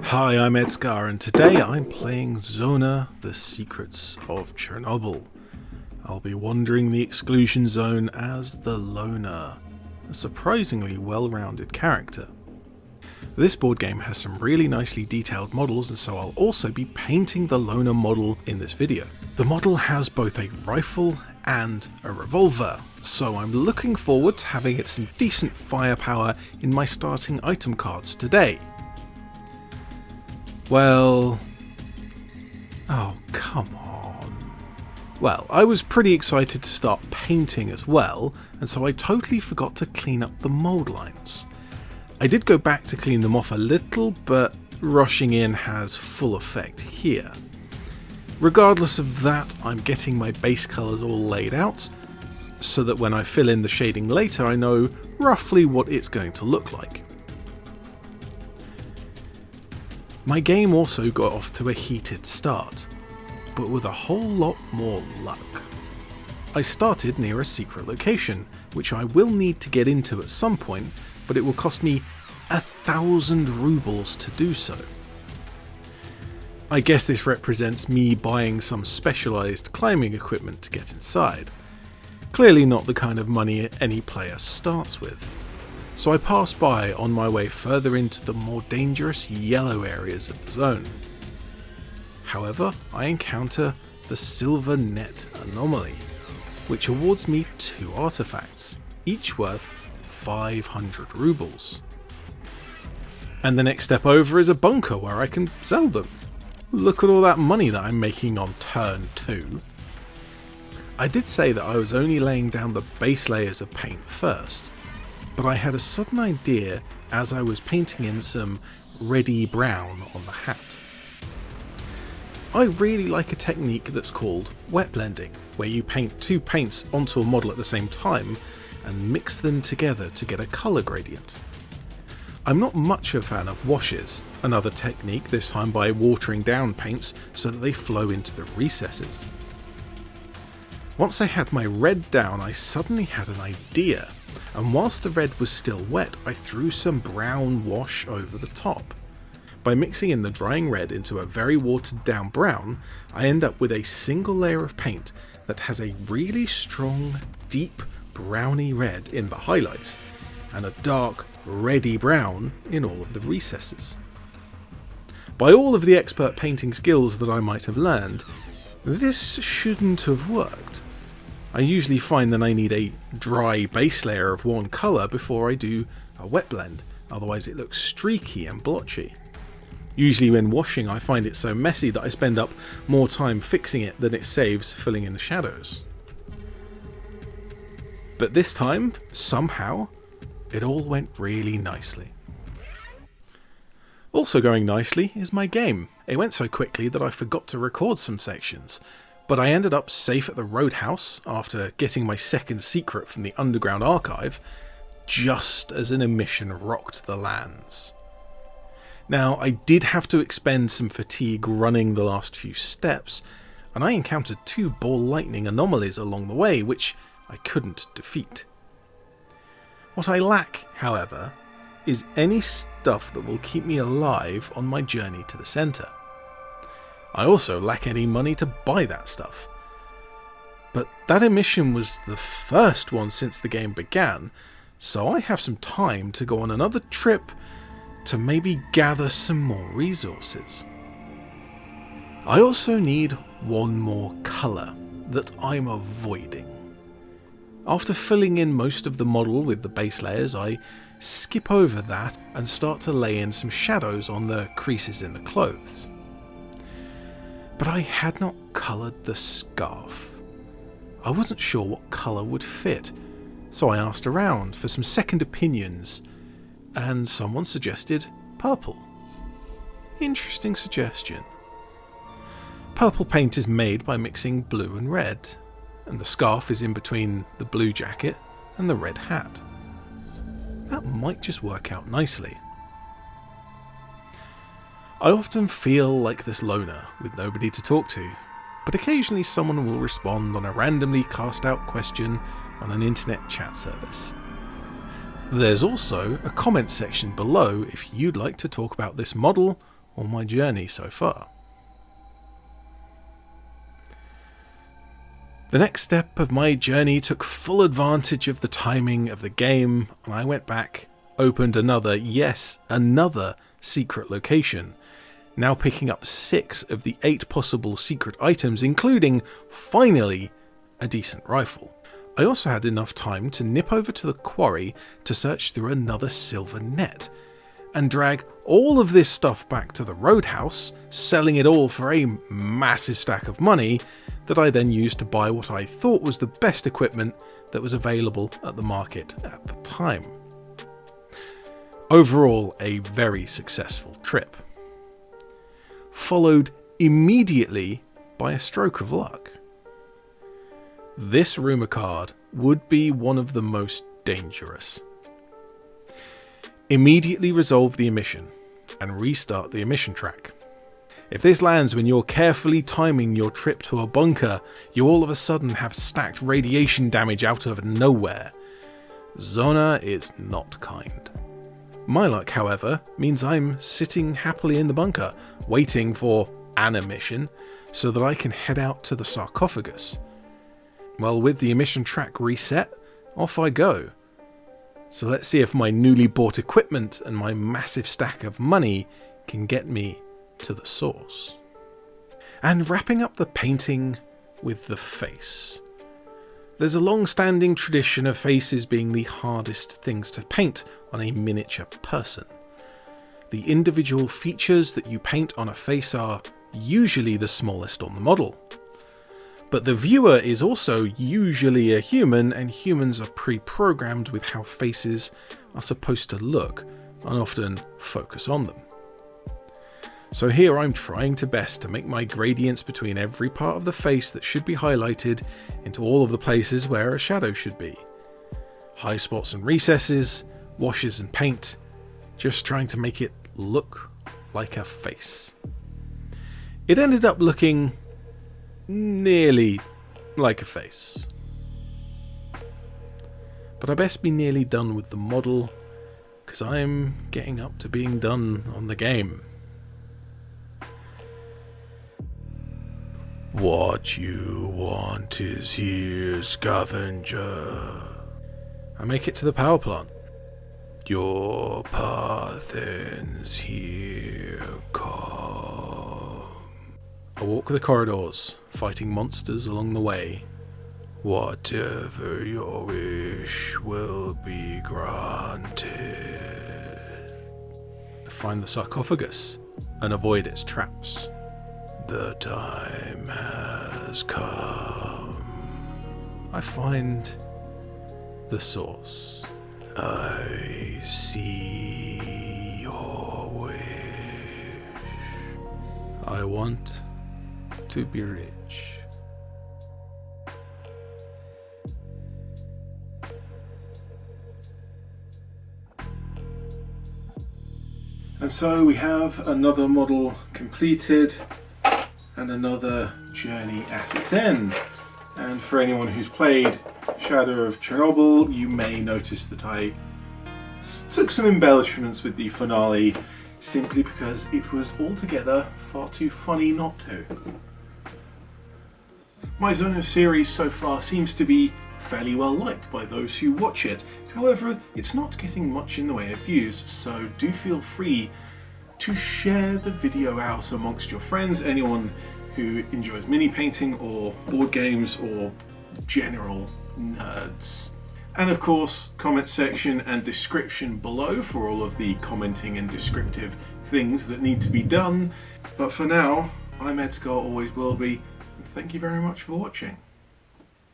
Hi, I'm s.t.a.l.k.e.r and today I'm playing Zona Secrets of Chernobyl. I'll be wandering the exclusion zone as the Loner, a surprisingly well-rounded character. This board game has some really nicely detailed models, and so I'll also be painting the Loner model in this video. The model has both a rifle and a revolver, so I'm looking forward to having it some decent firepower in my starting item cards today. Well... oh, come on. Well, I was pretty excited to start painting as well, and so I totally forgot to clean up the mould lines. I did go back to clean them off a little, but rushing in has full effect here. Regardless of that, I'm getting my base colours all laid out, so that when I fill in the shading later I know roughly what it's going to look like. My game also got off to a heated start, but with a whole lot more luck. I started near a secret location, which I will need to get into at some point, but it will cost me 1,000 rubles to do so. I guess this represents me buying some specialised climbing equipment to get inside. Clearly not the kind of money any player starts with. So I pass by on my way further into the more dangerous yellow areas of the zone. However, I encounter the Silver Net Anomaly, which awards me 2 artifacts, each worth 500 rubles. And the next step over is a bunker where I can sell them. Look at all that money that I'm making on turn 2. I did say that I was only laying down the base layers of paint first, but I had a sudden idea as I was painting in some reddy brown on the hat. I really like a technique that's called wet blending, where you paint 2 paints onto a model at the same time and mix them together to get a colour gradient. I'm not much a fan of washes, another technique, this time by watering down paints so that they flow into the recesses. Once I had my red down, I suddenly had an idea, and whilst the red was still wet, I threw some brown wash over the top. By mixing in the drying red into a very watered down brown, I end up with a single layer of paint that has a really strong, deep browny red in the highlights, and a dark reddy brown in all of the recesses. By all of the expert painting skills that I might have learned, this shouldn't have worked. I usually find that I need a dry base layer of one colour before I do a wet blend, otherwise it looks streaky and blotchy. Usually when washing I find it so messy that I spend up more time fixing it than it saves filling in the shadows. But this time, somehow, it all went really nicely. Also going nicely is my game. It went so quickly that I forgot to record some sections, but I ended up safe at the roadhouse after getting my second secret from the underground archive, just as an emission rocked the lands. Now, I did have to expend some fatigue running the last few steps, and I encountered 2 ball lightning anomalies along the way, which I couldn't defeat. What I lack, however, is any stuff that will keep me alive on my journey to the centre. I also lack any money to buy that stuff. But that emission was the first one since the game began, so I have some time to go on another trip to maybe gather some more resources. I also need one more colour that I'm avoiding. After filling in most of the model with the base layers, I skip over that and start to lay in some shadows on the creases in the clothes. But I had not coloured the scarf. I wasn't sure what colour would fit, so I asked around for some second opinions, and someone suggested purple. Interesting suggestion. Purple paint is made by mixing blue and red, and the scarf is in between the blue jacket and the red hat. That might just work out nicely. I often feel like this loner with nobody to talk to, but occasionally someone will respond on a randomly cast out question on an internet chat service. There's also a comment section below if you'd like to talk about this model on my journey so far. The next step of my journey took full advantage of the timing of the game, and I went back, opened another, yes, another secret location, now picking up 6 of the 8 possible secret items, including, finally, a decent rifle. I also had enough time to nip over to the quarry to search through another silver net, and drag all of this stuff back to the roadhouse, selling it all for a massive stack of money that I then used to buy what I thought was the best equipment that was available at the market at the time. Overall, a very successful trip. Followed immediately by a stroke of luck. This rumour card would be one of the most dangerous. Immediately resolve the emission and restart the emission track. If this lands when you're carefully timing your trip to a bunker, you all of a sudden have stacked radiation damage out of nowhere. Zona is not kind. My luck, however, means I'm sitting happily in the bunker, waiting for an emission, so that I can head out to the sarcophagus. Well, with the emission track reset, off I go. So let's see if my newly bought equipment and my massive stack of money can get me to the source. And wrapping up the painting with the face. There's a long-standing tradition of faces being the hardest things to paint on a miniature person. The individual features that you paint on a face are usually the smallest on the model. But the viewer is also usually a human, and humans are pre-programmed with how faces are supposed to look and often focus on them. So here I'm trying to best to make my gradients between every part of the face that should be highlighted into all of the places where a shadow should be. High spots and recesses, washes and paint, just trying to make it look like a face. It ended up looking nearly like a face. But I best be nearly done with the model, because I'm getting up to being done on the game. What you want is here, scavenger. I make it to the power plant. Your path ends here, come. I walk the corridors, fighting monsters along the way. Whatever your wish will be granted. I find the sarcophagus and avoid its traps. The time has come. I find the source. I see your wish. I want to be rich. And so we have another model completed and another journey at its end. And for anyone who's played Shadow of Chernobyl, you may notice that I took some embellishments with the finale simply because it was altogether far too funny not to. My Zona series so far seems to be fairly well liked by those who watch it. However, it's not getting much in the way of views, so do feel free to share the video out amongst your friends, anyone who enjoys mini painting or board games or general nerds. And of course, comment section and description below for all of the commenting and descriptive things that need to be done. But for now, I'm s.t.a.l.k.e.r, always will be, and thank you very much for watching.